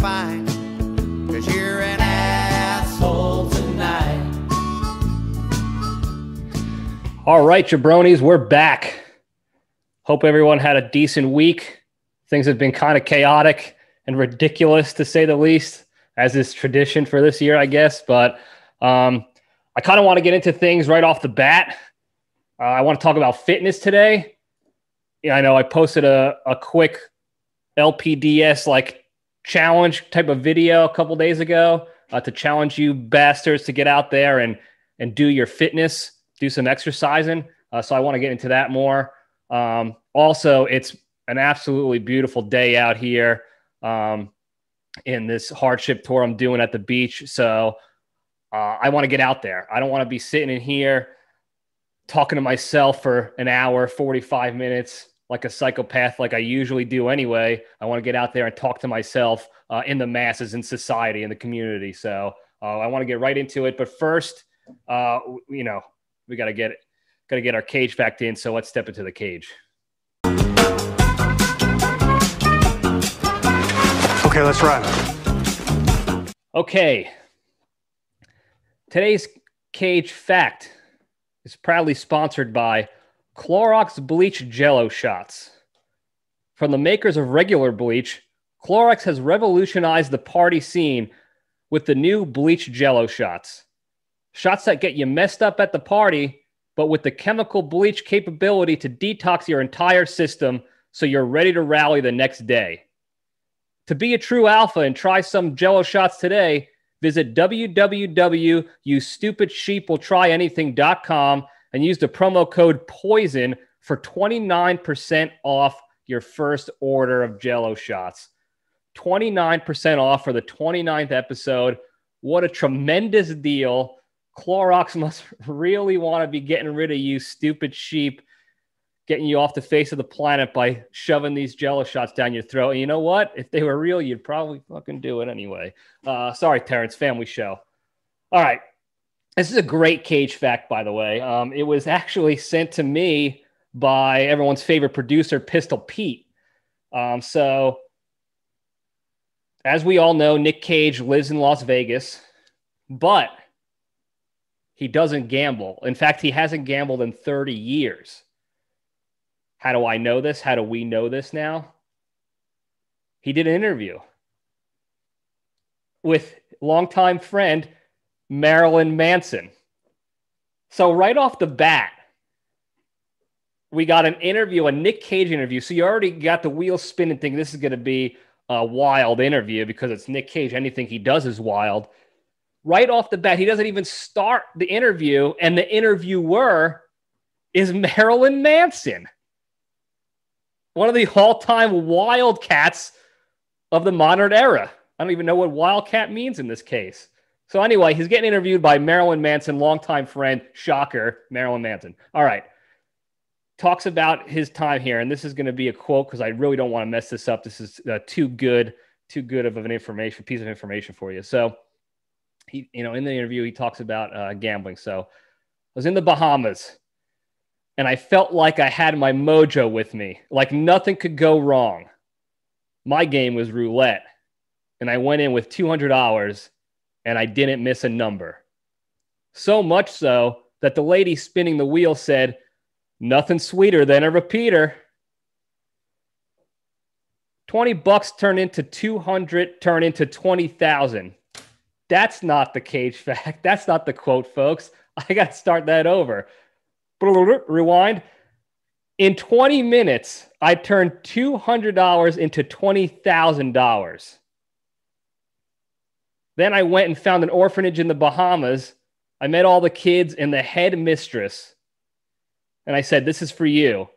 fine, 'cause you're an asshole tonight. All right, jabronis, we're back. Hope everyone had a decent week. Things have been kind of chaotic and ridiculous, to say the least, as is tradition for this year, I guess. But I kind of want to get into things right off the bat. I want to talk about fitness today. Yeah, I know I posted a quick LPDS like challenge type of video a couple days ago to challenge you bastards to get out there and do your fitness, do some exercising. So I want to get into that more. Also, it's an absolutely beautiful day out here in this hardship tour I'm doing at the beach. So I want to get out there. I don't want to be sitting in here talking to myself for an hour, 45 minutes, like a psychopath, like I usually do anyway. I want to get out there and talk to myself in the masses, in society, in the community. So I want to get right into it. But first, we got to get our cage back in. So let's step into the cage. Okay, let's run. Okay. Today's cage fact is proudly sponsored by Clorox Bleach Jello Shots. From the makers of regular bleach, Clorox has revolutionized the party scene with the new bleach Jello Shots. Shots that get you messed up at the party, but with the chemical bleach capability to detox your entire system so you're ready to rally the next day. To be a true alpha and try some Jello Shots today, visit www.youstupid-sheep-will-try-anything.com and use the promo code POISON for 29% off your first order of Jello Shots. 29% off for the 29th episode. What a tremendous deal. Clorox must really want to be getting rid of you stupid sheep, getting you off the face of the planet by shoving these Jello Shots down your throat. And you know what? If they were real, you'd probably fucking do it anyway. Sorry, Terrence, family show. All right. This is a great cage fact, by the way. It was actually sent to me by everyone's favorite producer, Pistol Pete. So as we all know, Nick Cage lives in Las Vegas, but he doesn't gamble. In fact, he hasn't gambled in 30 years. How do I know this? How do we know this now? He did an interview with longtime friend Marilyn Manson. So right off the bat, we got an interview, a Nick Cage interview. So you already got the wheels spinning, thinking this is going to be a wild interview because it's Nick Cage. Anything he does is wild. Right off the bat, he doesn't even start the interview, and the interviewer is Marilyn Manson, one of the all-time wildcats of the modern era. I don't even know what wildcat means in this case. So anyway, he's getting interviewed by Marilyn Manson, longtime friend, shocker, Marilyn Manson. All right. Talks about his time here, and this is going to be a quote because I really don't want to mess this up. This is too good of an piece of information for you. So he, in the interview, he talks about gambling. So I was in the Bahamas, and I felt like I had my mojo with me, like nothing could go wrong. My game was roulette, and I went in with $200, and I didn't miss a number. So much so that the lady spinning the wheel said, "Nothing sweeter than a repeater." $20 turned into 200, turned into 20,000. That's not the cage fact. That's not the quote, folks. I got to start that over. Rewind. In 20 minutes, I turned $200 into $20,000. Then I went and found an orphanage in the Bahamas. I met all the kids and the head mistress. And I said, "This is for you."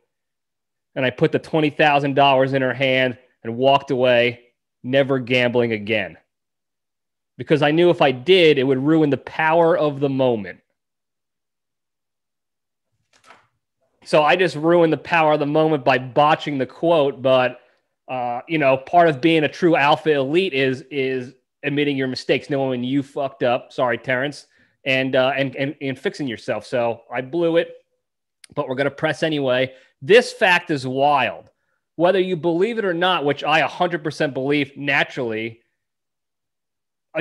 And I put the $20,000 in her hand and walked away, never gambling again. Because I knew if I did, it would ruin the power of the moment. So I just ruined the power of the moment by botching the quote. But, part of being a true alpha elite is admitting your mistakes, knowing when you fucked up. Sorry, Terrence, and fixing yourself. So I blew it, but we're going to press anyway. This fact is wild. Whether you believe it or not, which I 100% believe naturally,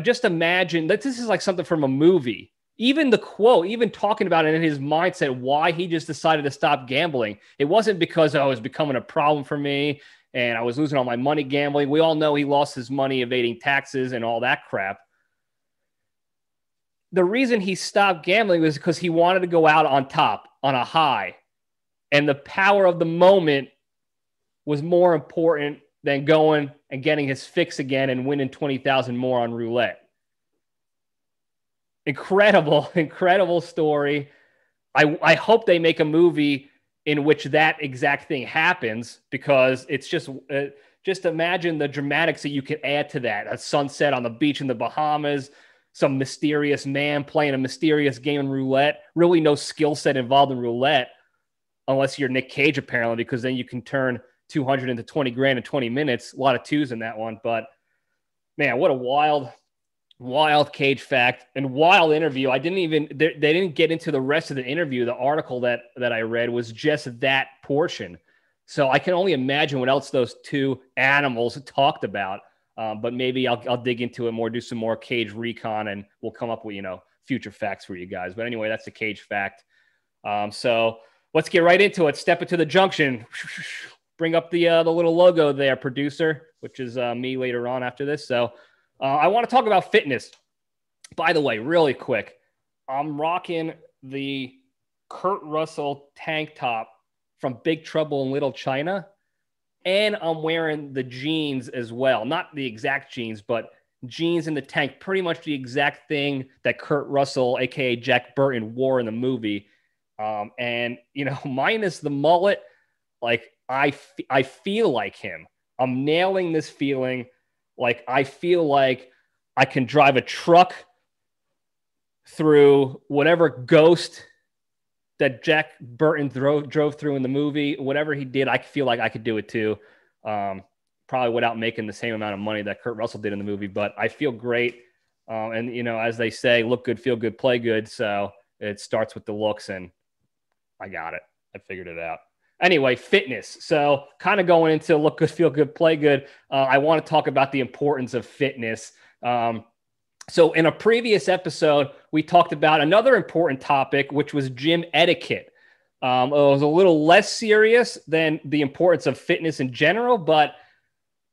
just imagine that this is like something from a movie. Even the quote, even talking about it in his mindset, why he just decided to stop gambling. It wasn't because, oh, it was becoming a problem for me and I was losing all my money gambling. We all know he lost his money evading taxes and all that crap. The reason he stopped gambling was because he wanted to go out on top, on a high. And the power of the moment was more important than going and getting his fix again and winning 20,000 more on roulette. Incredible, incredible story. I hope they make a movie in which that exact thing happens, because it's just imagine the dramatics that you can add to that. A sunset on the beach in the Bahamas, some mysterious man playing a mysterious game in roulette. Really no skill set involved in roulette unless you're Nick Cage, apparently, because then you can turn 200 into 20 grand in 20 minutes. A lot of twos in that one. But man, what a wild Cage fact and wild interview. They didn't get into the rest of the interview. The article that I read was just that portion. So I can only imagine what else those two animals talked about. But maybe I'll dig into it more, do some more Cage recon, and we'll come up with, future facts for you guys. But anyway, that's the Cage fact. So let's get right into it. Step into the junction. Bring up the little logo there, producer, which is me later on after this. So I want to talk about fitness. By the way, really quick, I'm rocking the Kurt Russell tank top from Big Trouble in Little China. And I'm wearing the jeans as well. Not the exact jeans, but jeans in the tank. Pretty much the exact thing that Kurt Russell, a.k.a. Jack Burton, wore in the movie. And, minus the mullet, like I feel like him. I'm nailing this feeling. Like I feel like I can drive a truck through whatever ghost that Jack Burton drove through in the movie. Whatever he did, I feel like I could do it too. Probably without making the same amount of money that Kurt Russell did in the movie, but I feel great. And, as they say, look good, feel good, play good. So it starts with the looks, and I got it. I figured it out. Anyway, fitness. So kind of going into look good, feel good, play good. I want to talk about the importance of fitness. So in a previous episode, we talked about another important topic, which was gym etiquette. It was a little less serious than the importance of fitness in general, but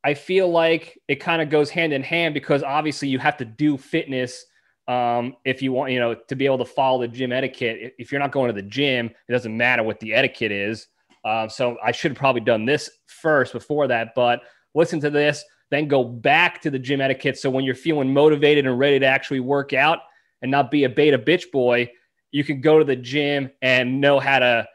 I feel like it kind of goes hand in hand, because obviously you have to do fitness if you want, to be able to follow the gym etiquette. If you're not going to the gym, it doesn't matter what the etiquette is. So I should have probably done this first before that, but listen to this, then go back to the gym etiquette. So when you're feeling motivated and ready to actually work out and not be a beta bitch boy, you can go to the gym and know how to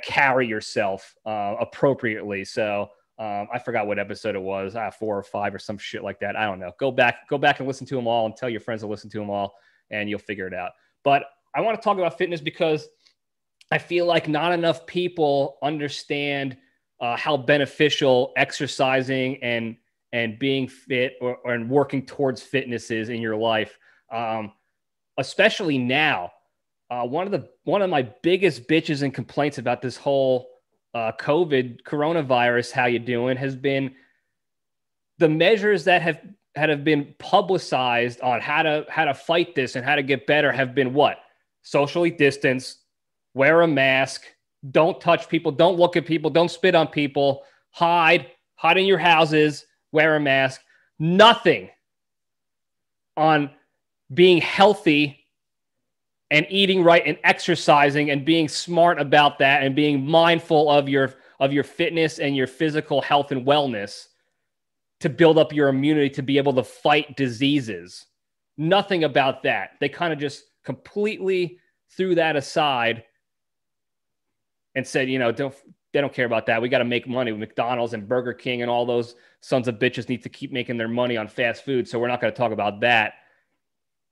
carry yourself appropriately. So I forgot what episode it was, 4 or 5 or some shit like that. I don't know. Go back and listen to them all, and tell your friends to listen to them all, and you'll figure it out. But I want to talk about fitness because I feel like not enough people understand how beneficial exercising and being fit and working towards fitness is in your life, especially now. One of my biggest bitches and complaints about this whole coronavirus, how you doing, has been the measures that have been publicized on how to fight this and how to get better have been what? Socially distance, wear a mask, don't touch people, don't look at people, don't spit on people, hide in your houses, wear a mask. Nothing on being healthy and eating right and exercising and being smart about that and being mindful of your fitness and your physical health and wellness to build up your immunity to be able to fight diseases. Nothing about that. They kind of just completely threw that aside and said, they don't care about that. We got to make money. McDonald's and Burger King and all those sons of bitches need to keep making their money on fast food. So we're not going to talk about that.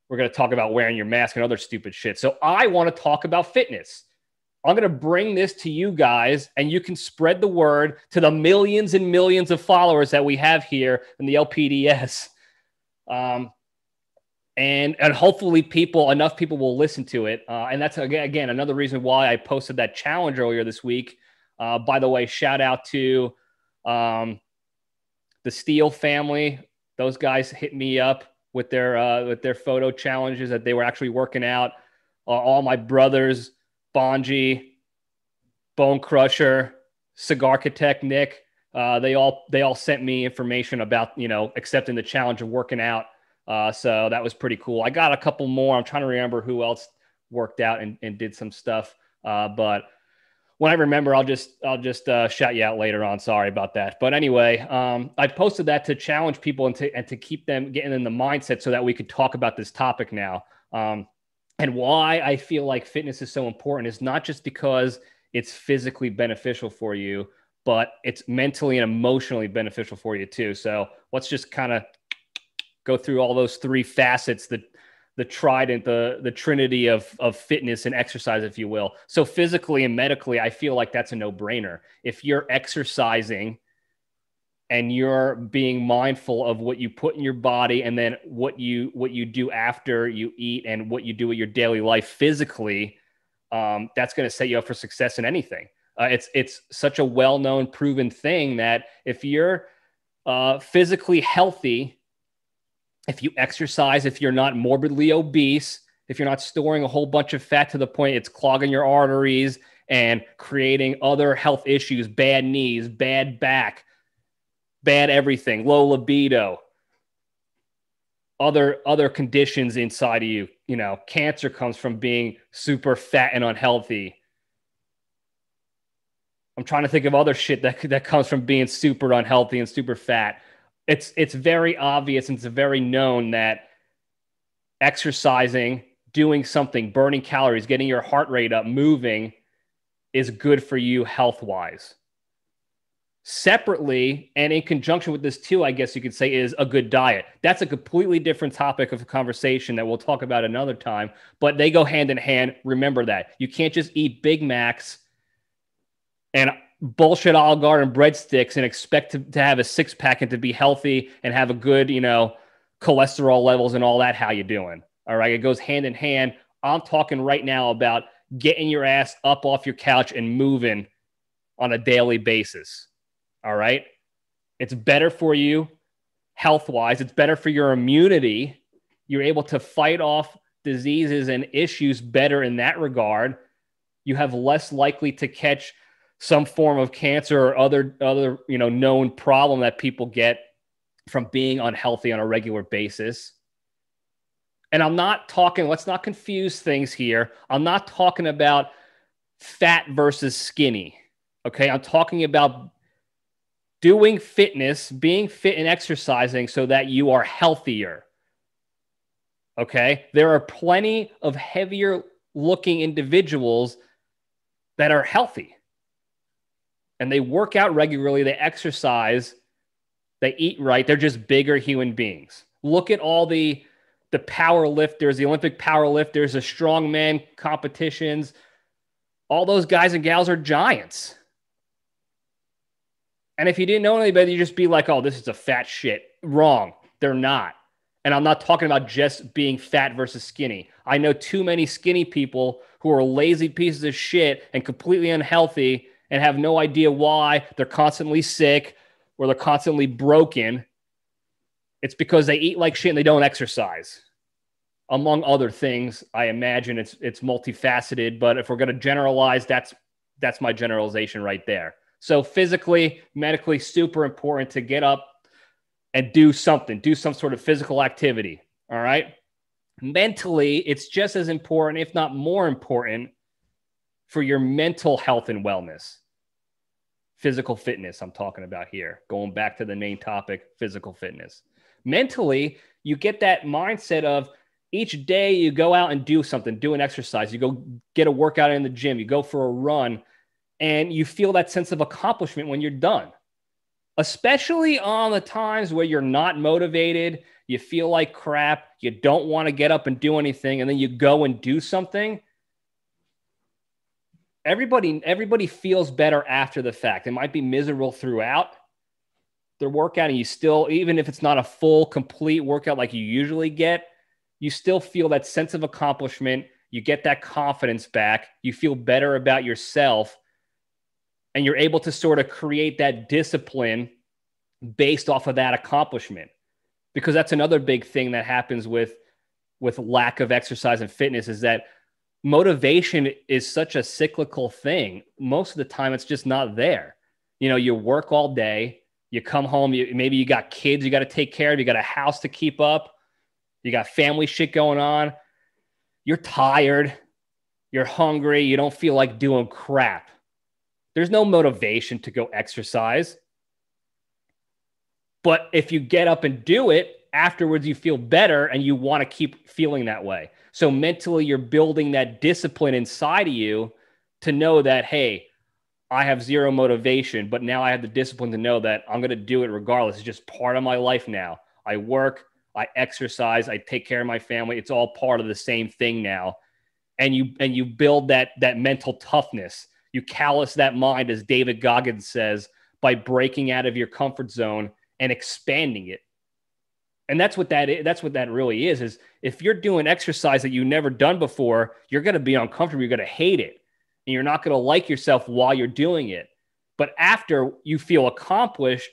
We're going to talk about wearing your mask and other stupid shit. So I want to talk about fitness. I'm going to bring this to you guys, and you can spread the word to the millions and millions of followers that we have here in the LPDS. And hopefully enough people will listen to it. And that's, again, another reason why I posted that challenge earlier this week. By the way, shout out to the Steele family. Those guys hit me up with their photo challenges that they were actually working out. All my brothers, Bonji, Bone Crusher, Cigar Architect Nick, they all sent me information about, accepting the challenge of working out. So that was pretty cool. I got a couple more. I'm trying to remember who else worked out and did some stuff. But when I remember, I'll just shout you out later on. Sorry about that. But anyway, I posted that to challenge people and to keep them getting in the mindset so that we could talk about this topic now. And why I feel like fitness is so important is not just because it's physically beneficial for you, but it's mentally and emotionally beneficial for you too. So let's just kind of go through all those three facets, the trident, the trinity of fitness and exercise, if you will. So physically and medically, I feel like that's a no-brainer. If you're exercising and you're being mindful of what you put in your body and then what you do after you eat and what you do with your daily life physically, that's going to set you up for success in anything. It's such a well-known, proven thing that if you're physically healthy, if you exercise, if you're not morbidly obese, if you're not storing a whole bunch of fat to the point it's clogging your arteries and creating other health issues, bad knees, bad back, bad everything, low libido, other conditions inside of you, cancer comes from being super fat and unhealthy. I'm trying to think of other shit that comes from being super unhealthy and super fat. It's very obvious and it's very known that exercising, doing something, burning calories, getting your heart rate up, moving is good for you health-wise. Separately, and in conjunction with this too, I guess you could say, is a good diet. That's a completely different topic of conversation that we'll talk about another time, but they go hand in hand. Remember that. You can't just eat Big Macs and bullshit Olive Garden breadsticks and expect to have a six-pack and to be healthy and have a good, cholesterol levels and all that. How you doing? All right. It goes hand in hand. I'm talking right now about getting your ass up off your couch and moving on a daily basis. All right. It's better for you health-wise. It's better for your immunity. You're able to fight off diseases and issues better in that regard. You have less likely to catch some form of cancer or other known problem that people get from being unhealthy on a regular basis. And I'm not talking, let's not confuse things here. I'm not talking about fat versus skinny. Okay. I'm talking about doing fitness, being fit and exercising so that you are healthier. Okay. There are plenty of heavier looking individuals that are healthy and they work out regularly. They exercise, they eat right. They're just bigger human beings. Look at all the power lifters, the Olympic power lifters, the strongman competitions. All those guys and gals are giants. And if you didn't know anybody, you just be like, oh, this is a fat shit. Wrong. They're not. And I'm not talking about just being fat versus skinny. I know too many skinny people who are lazy pieces of shit and completely unhealthy and have no idea why. They're constantly sick or they're constantly broken. It's because they eat like shit and they don't exercise. Among other things, I imagine it's multifaceted, but if we're going to generalize, that's my generalization right there. So physically, medically, super important to get up and do something, do some sort of physical activity. All right. Mentally, it's just as important, if not more important, for your mental health and wellness. Physical fitness, I'm talking about here. Going back to the main topic, physical fitness. Mentally, you get that mindset of each day you go out and do something, do an exercise, you go get a workout in the gym, you go for a run, and you feel that sense of accomplishment when you're done. Especially on the times where you're not motivated, you feel like crap, you don't want to get up and do anything, and then you go and do something. Everybody feels better after the fact. It might be miserable throughout their workout, and you still, even if it's not a full, complete workout like you usually get, you still feel that sense of accomplishment. You get that confidence back. You feel better about yourself, and you're able to sort of create that discipline based off of that accomplishment. because that's another big thing that happens with lack of exercise and fitness, is that motivation is such a cyclical thing. Most of the time it's just not there. You know, you work all day, you come home, maybe you got kids you got to take care of, you got a house to keep up, you got family shit going on, you're tired, you're hungry, you don't feel like doing crap. There's no motivation to go exercise. But if you get up and do it, afterwards you feel better and you want to keep feeling that way. So mentally you're building that discipline inside of you to know that, hey, I have zero motivation, but now I have the discipline to know that I'm going to do it regardless. It's just part of my life now. I work, I exercise, I take care of my family. It's all part of the same thing now. And you build that mental toughness. You callous that mind, as David Goggins says, by breaking out of your comfort zone and expanding it. And that's what that really is if you're doing exercise that you've never done before, you're going to be uncomfortable. You're going to hate it. And you're not going to like yourself while you're doing it. But after you feel accomplished,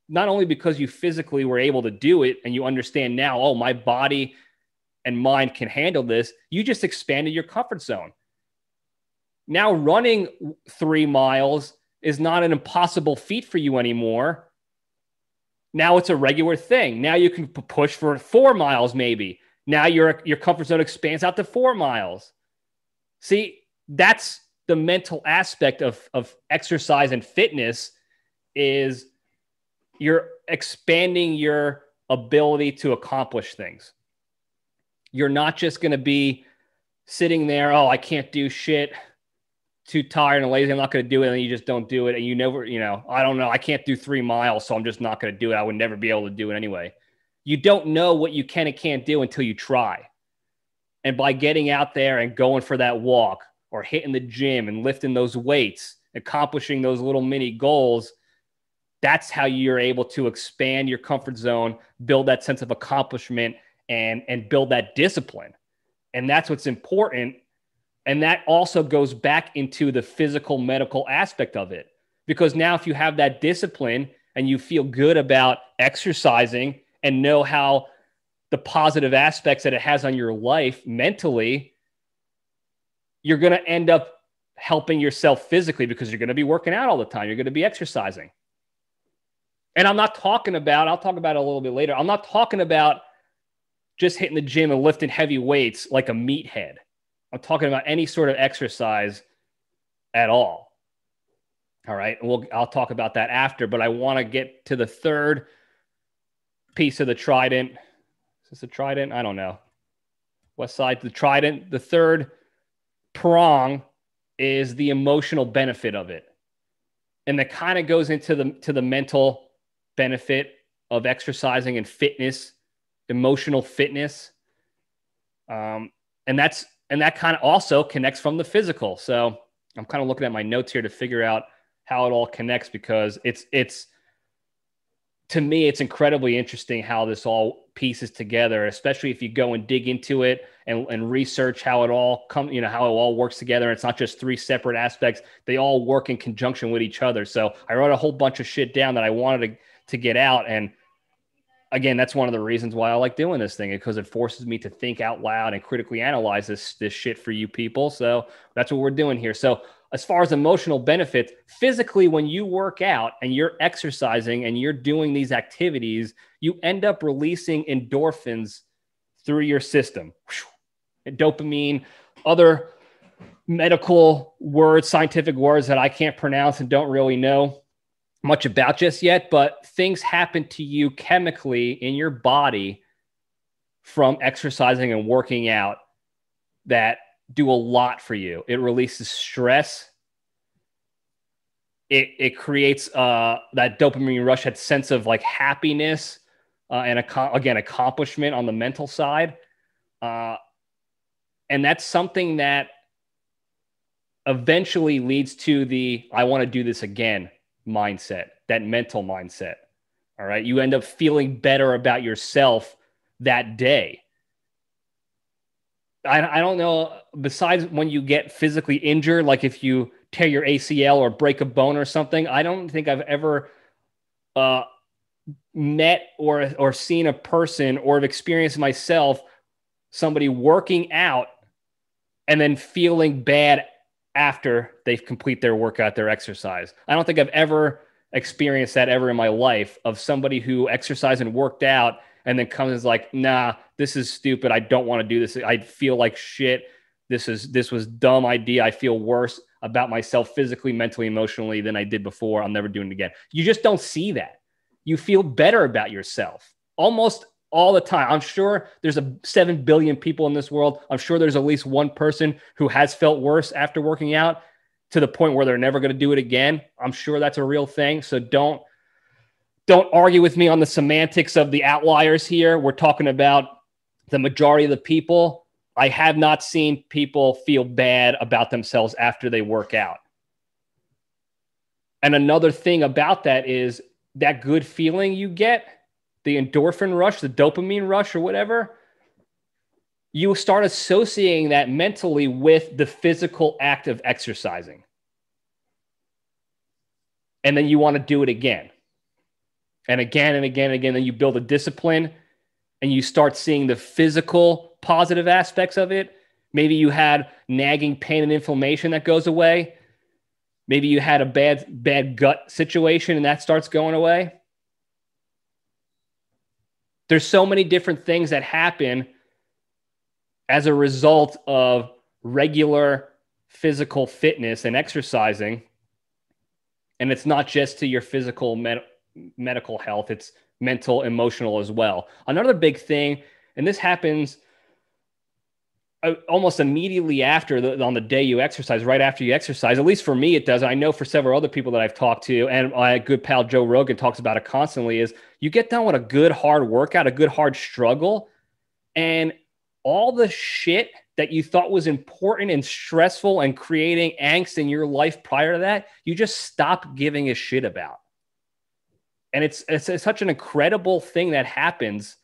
not only because you physically were able to do it and you understand now, oh, my body and mind can handle this, you just expanded your comfort zone. Now running 3 miles is not an impossible feat for you anymore. Now it's a regular thing. Now you can push for 4 miles maybe. Now your comfort zone expands out to 4 miles. See, that's the mental aspect of exercise and fitness, is you're expanding your ability to accomplish things. You're not just going to be sitting there, oh, I can't do shit, too tired and lazy, I'm not going to do it, and you just don't do it, and you never, I don't know, I can't do 3 miles, so I'm just not going to do it. I would never be able to do it anyway. You don't know what you can and can't do until you try. And by getting out there and going for that walk, or hitting the gym and lifting those weights, accomplishing those little mini goals, that's how you're able to expand your comfort zone, build that sense of accomplishment, and build that discipline. And that's what's important. And that also goes back into the physical medical aspect of it. Because now if you have that discipline and you feel good about exercising and know how the positive aspects that it has on your life mentally, you're going to end up helping yourself physically because you're going to be working out all the time. You're going to be exercising. And I'm not talking about, I'll talk about it a little bit later, I'm not talking about just hitting the gym and lifting heavy weights like a meathead. I'm talking about any sort of exercise at all. All right. I'll talk about that after, but I want to get to the third piece of the trident. Is this a trident? I don't know. West side, the trident. The third prong is the emotional benefit of it. And that kind of goes into the mental benefit of exercising and fitness, emotional fitness. And that kind of also connects from the physical. So I'm kind of looking at my notes here to figure out how it all connects, because it's to me, it's incredibly interesting how this all pieces together, especially if you go and dig into it and research how it all how it all works together. It's not just 3 separate aspects. They all work in conjunction with each other. So I wrote a whole bunch of shit down that I wanted to get out. And again, that's one of the reasons why I like doing this thing, because it forces me to think out loud and critically analyze this shit for you people. So that's what we're doing here. So as far as emotional benefits, physically, when you work out and you're exercising and you're doing these activities, you end up releasing endorphins through your system. And dopamine, other medical words, scientific words that I can't pronounce and don't really know much about just yet, but things happen to you chemically in your body from exercising and working out that do a lot for you. It releases stress. It creates that dopamine rush, that sense of like happiness and again, accomplishment on the mental side. And that's something that eventually leads to the, I want to do this again mindset, that mental mindset. All right. You end up feeling better about yourself that day. I don't know, besides when you get physically injured, like if you tear your ACL or break a bone or something, I don't think I've ever met or seen a person or have experienced myself, somebody working out and then feeling bad after they complete their workout, their exercise. I don't think I've ever experienced that ever in my life, of somebody who exercised and worked out and then comes and is like, nah, this is stupid. I don't want to do this. I feel like shit. This was dumb idea. I feel worse about myself physically, mentally, emotionally than I did before. I'll never do it again. You just don't see that. You feel better about yourself almost all the time. I'm sure there's 7 billion people in this world. I'm sure there's at least one person who has felt worse after working out to the point where they're never going to do it again. I'm sure that's a real thing. So don't argue with me on the semantics of the outliers here. We're talking about the majority of the people. I have not seen people feel bad about themselves after they work out. And another thing about that is that good feeling you get, the endorphin rush, the dopamine rush or whatever, you start associating that mentally with the physical act of exercising. And then you want to do it again and again and again and again. Then you build a discipline and you start seeing the physical positive aspects of it. Maybe you had nagging pain and inflammation that goes away. Maybe you had a bad gut situation and that starts going away. There's so many different things that happen as a result of regular physical fitness and exercising. And it's not just to your physical medical health, it's mental, emotional as well. Another big thing, and this happens almost immediately after on the day you exercise, right after you exercise, at least for me, it does. I know for several other people that I've talked to, and my good pal Joe Rogan talks about it constantly, is you get done with a good hard workout, a good hard struggle, and all the shit that you thought was important and stressful and creating angst in your life prior to that, you just stop giving a shit about. And it's such an incredible thing that happens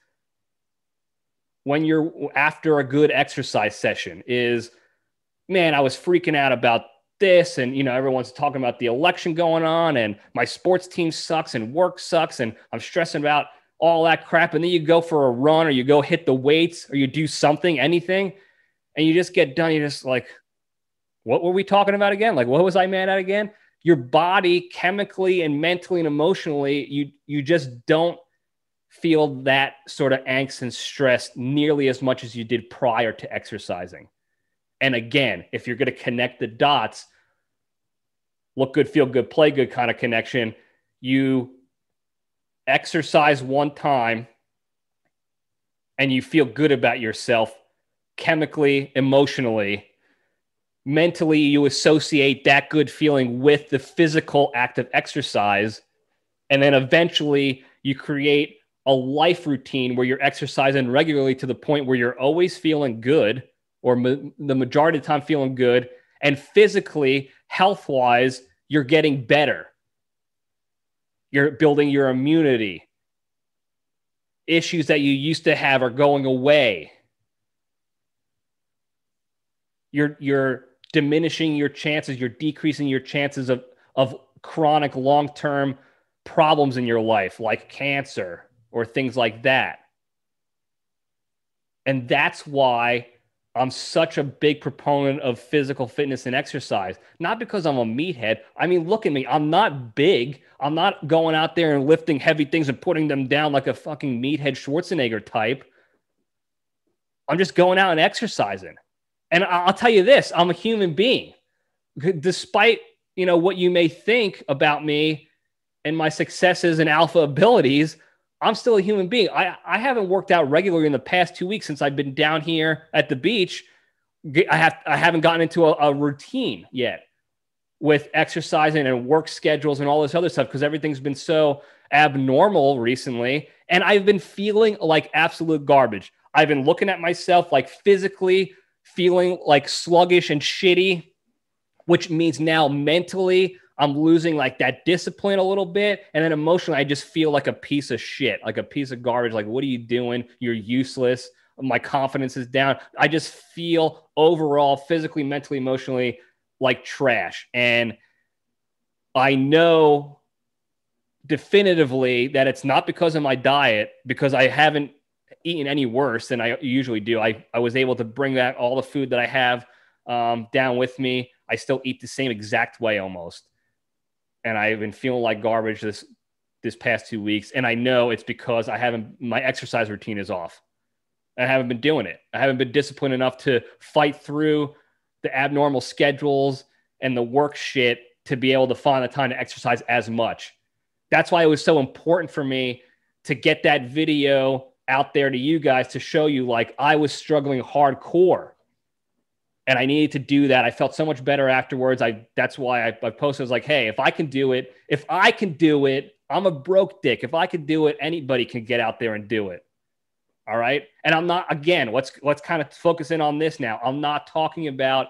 when you're after a good exercise session. Is, man, I was freaking out about this, and everyone's talking about the election going on, and my sports team sucks, and work sucks, and I'm stressing about all that crap. And then you go for a run, or you go hit the weights, or you do something, anything, and you just get done. You're just like, what were we talking about again? Like, what was I mad at again? Your body chemically and mentally and emotionally, you just don't feel that sort of angst and stress nearly as much as you did prior to exercising. And again, if you're going to connect the dots, look good, feel good, play good kind of connection, you exercise one time and you feel good about yourself chemically, emotionally, mentally, you associate that good feeling with the physical act of exercise. And then eventually you create a life routine where you're exercising regularly to the point where you're always feeling good, or the majority of the time feeling good. And physically, health-wise, you're getting better. You're building your immunity. Issues that you used to have are going away. You're diminishing your chances. You're decreasing your chances of chronic long-term problems in your life, like cancer or things like that. And that's why I'm such a big proponent of physical fitness and exercise. Not because I'm a meathead. I mean, look at me. I'm not big. I'm not going out there and lifting heavy things and putting them down like a fucking meathead Schwarzenegger type. I'm just going out and exercising. And I'll tell you this, I'm a human being. Despite, what you may think about me and my successes and alpha abilities, I'm still a human being. I haven't worked out regularly in the past 2 weeks since I've been down here at the beach. I haven't gotten into a routine yet with exercising and work schedules and all this other stuff because everything's been so abnormal recently. And I've been feeling like absolute garbage. I've been looking at myself like physically feeling like sluggish and shitty, which means now mentally I'm losing like that discipline a little bit. And then emotionally, I just feel like a piece of shit, like a piece of garbage. Like, what are you doing? You're useless. My confidence is down. I just feel overall, physically, mentally, emotionally, like trash. And I know definitively that it's not because of my diet, because I haven't eaten any worse than I usually do. I was able to bring back all the food that I have down with me. I still eat the same exact way almost. And I've been feeling like garbage this past 2 weeks. And I know it's because my exercise routine is off. I haven't been doing it. I haven't been disciplined enough to fight through the abnormal schedules and the work shit to be able to find the time to exercise as much. That's why it was so important for me to get that video out there to you guys to show you, like, I was struggling hardcore and I needed to do that. I felt so much better afterwards. That's why I posted, I was like, hey, if I can do it, I'm a broke dick. If I can do it, anybody can get out there and do it. All right. And I'm not, again, let's kind of focus in on this now. I'm not talking about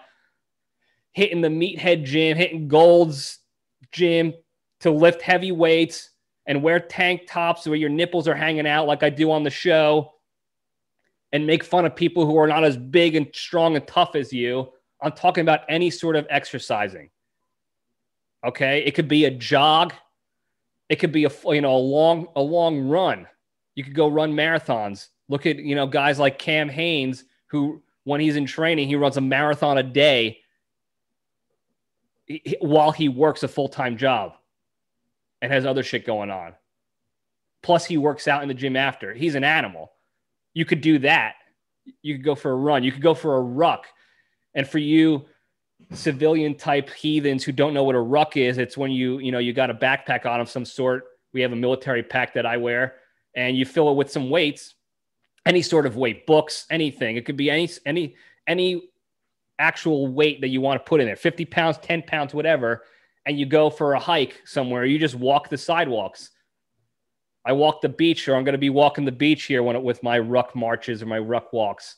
hitting the meathead gym, hitting Gold's gym to lift heavy weights and wear tank tops where your nipples are hanging out like I do on the show and make fun of people who are not as big and strong and tough as you. I'm talking about any sort of exercising. Okay. It could be a jog. It could be a long run. You could go run marathons. Look at, guys like Cam Hanes, who, when he's in training, he runs a marathon a day while he works a full-time job and has other shit going on. Plus, he works out in the gym after. He's an animal. You could do that. You could go for a run. You could go for a ruck. And for you civilian type heathens who don't know what a ruck is, it's when you got a backpack on of some sort. We have a military pack that I wear, and you fill it with some weights, any sort of weight, books, anything. It could be any actual weight that you want to put in there, 50 pounds, 10 pounds, whatever. And you go for a hike somewhere. You just walk the sidewalks. I walk the beach, or I'm going to be walking the beach here with my ruck marches or my ruck walks.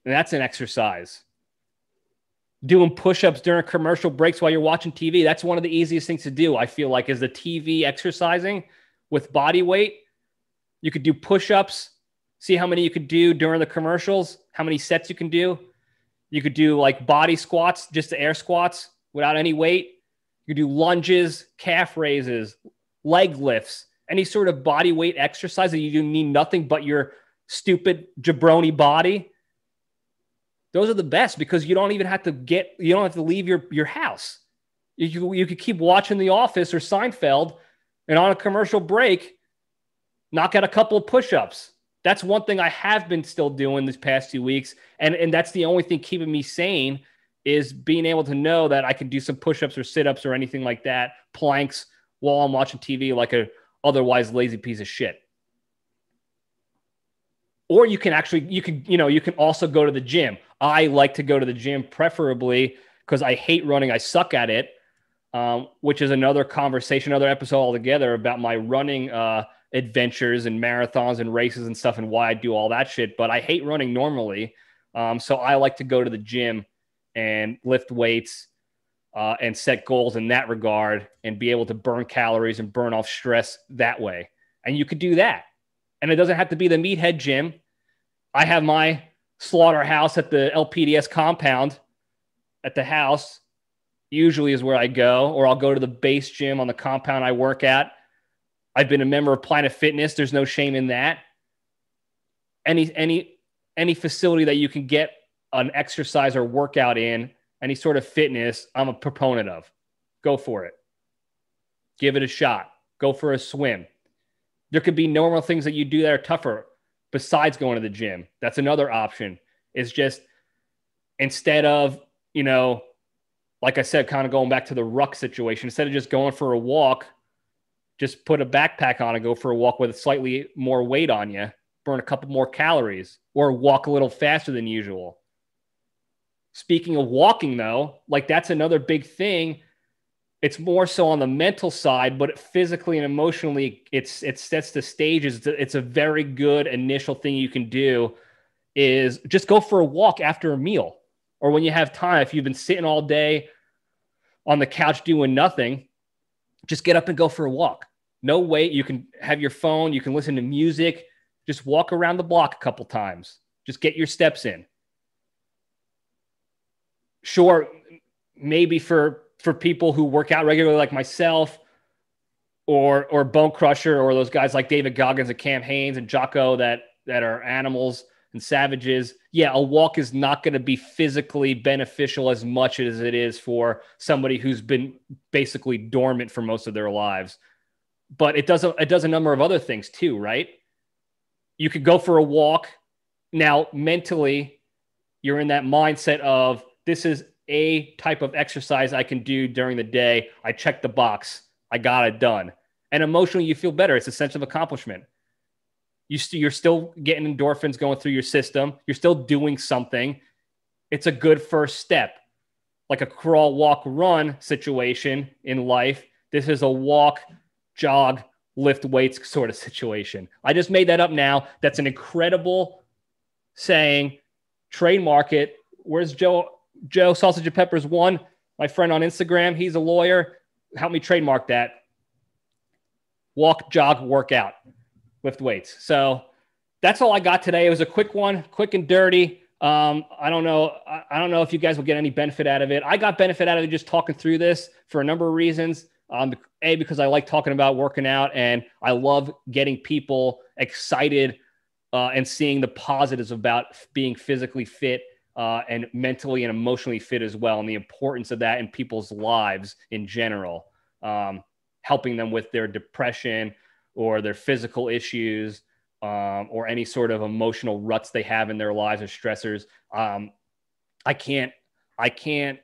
And that's an exercise. Doing push-ups during commercial breaks while you're watching TV. That's one of the easiest things to do, I feel like, is the TV exercising with body weight. You could do push-ups, see how many you could do during the commercials, how many sets you can do. You could do like body squats, just the air squats without any weight. You could do lunges, calf raises, leg lifts, any sort of body weight exercise that you do need nothing but your stupid jabroni body. Those are the best because you don't have to leave your house. You could keep watching The Office or Seinfeld, and on a commercial break, knock out a couple of push-ups. That's one thing I have been still doing these past 2 weeks. And that's the only thing keeping me sane is being able to know that I can do some push-ups or sit-ups or anything like that, planks, while I'm watching TV like a otherwise lazy piece of shit. Or you can also go to the gym. I like to go to the gym preferably because I hate running. I suck at it, which is another conversation, another episode altogether about my running adventures and marathons and races and stuff and why I do all that shit. But I hate running normally. So I like to go to the gym and lift weights and set goals in that regard and be able to burn calories and burn off stress that way. And you could do that. And it doesn't have to be the meathead gym. I have my slaughterhouse at the LPDS compound at the house, usually is where I go, or I'll go to the base gym on the compound I work at. I've been a member of Planet Fitness. There's no shame in that. Any facility that you can get an exercise or workout in, any sort of fitness, I'm a proponent of. Go for it. Give it a shot. Go for a swim. There could be normal things that you do that are tougher besides going to the gym. That's another option. It's just instead of, like I said, kind of going back to the ruck situation, instead of just going for a walk, just put a backpack on and go for a walk with slightly more weight on you, burn a couple more calories, or walk a little faster than usual. Speaking of walking, though, like that's another big thing. It's more so on the mental side, but physically and emotionally, it sets the stage. It's a very good initial thing you can do is just go for a walk after a meal or when you have time. If you've been sitting all day on the couch doing nothing, just get up and go for a walk. No weight. You can have your phone. You can listen to music. Just walk around the block a couple times. Just get your steps in. Sure, maybe for people who work out regularly like myself, or Bone Crusher, or those guys like David Goggins and Cam Hanes and Jocko that are animals and savages, yeah, a walk is not going to be physically beneficial as much as it is for somebody who's been basically dormant for most of their lives. But it does a number of other things too, right? You could go for a walk. Now, mentally, you're in that mindset of, this is a type of exercise I can do during the day. I checked the box. I got it done. And emotionally, you feel better. It's a sense of accomplishment. You're still getting endorphins going through your system. You're still doing something. It's a good first step. Like a crawl, walk, run situation in life. This is a walk, jog, lift weights sort of situation. I just made that up now. That's an incredible saying. Trademark it. Where's Joe Sausage and Peppers 1? My friend on Instagram. He's a lawyer. Help me trademark that. Walk, jog, workout, lift weights. So that's all I got today. It was a quick one, quick and dirty. I don't know if you guys will get any benefit out of it. I got benefit out of it just talking through this for a number of reasons. Because I like talking about working out, and I love getting people excited and seeing the positives about being physically fit and mentally and emotionally fit as well, and the importance of that in people's lives in general, helping them with their depression or their physical issues or any sort of emotional ruts they have in their lives or stressors. I can't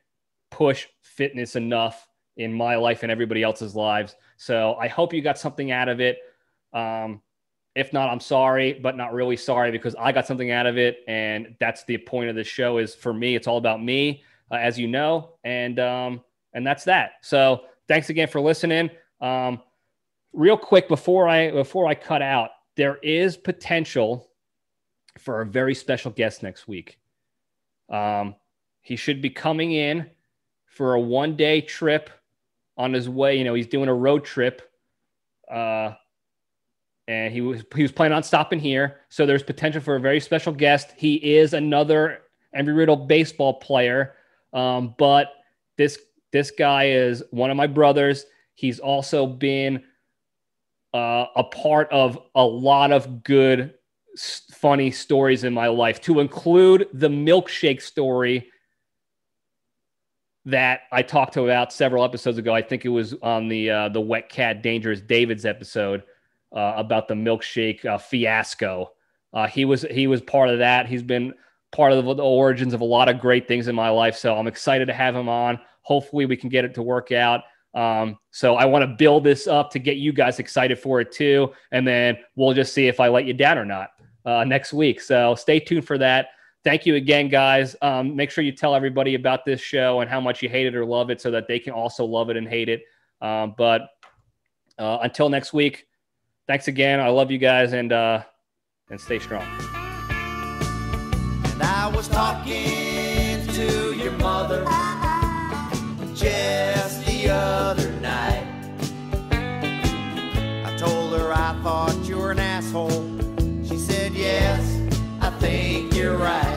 push fitness enough in my life and everybody else's lives. So I hope you got something out of it. If not, I'm sorry, but not really sorry, because I got something out of it. And that's the point of this show. Is for me, it's all about me, as you know, and that's that. So thanks again for listening. Real quick, before I cut out, there is potential for a very special guest next week. He should be coming in for a 1-day trip on his way. He's doing a road trip. And he was planning on stopping here. So there's potential for a very special guest. He is another Embry-Riddle baseball player. But this guy is one of my brothers. He's also been a part of a lot of good, funny stories in my life, to include the milkshake story that I talked about several episodes ago. I think it was on the Wet Cat Dangerous Davids episode about the milkshake fiasco. He was part of that. He's been part of the origins of a lot of great things in my life. So I'm excited to have him on. Hopefully we can get it to work out. So I want to build this up to get you guys excited for it too. And then we'll just see if I let you down or not next week. So stay tuned for that. Thank you again, guys. Make sure you tell everybody about this show and how much you hate it or love it, so that they can also love it and hate it. But until next week, thanks again. I love you guys, and stay strong. And I was talking to your mother just the other night. I told her I thought you were an asshole. She said, yes, I think you're right.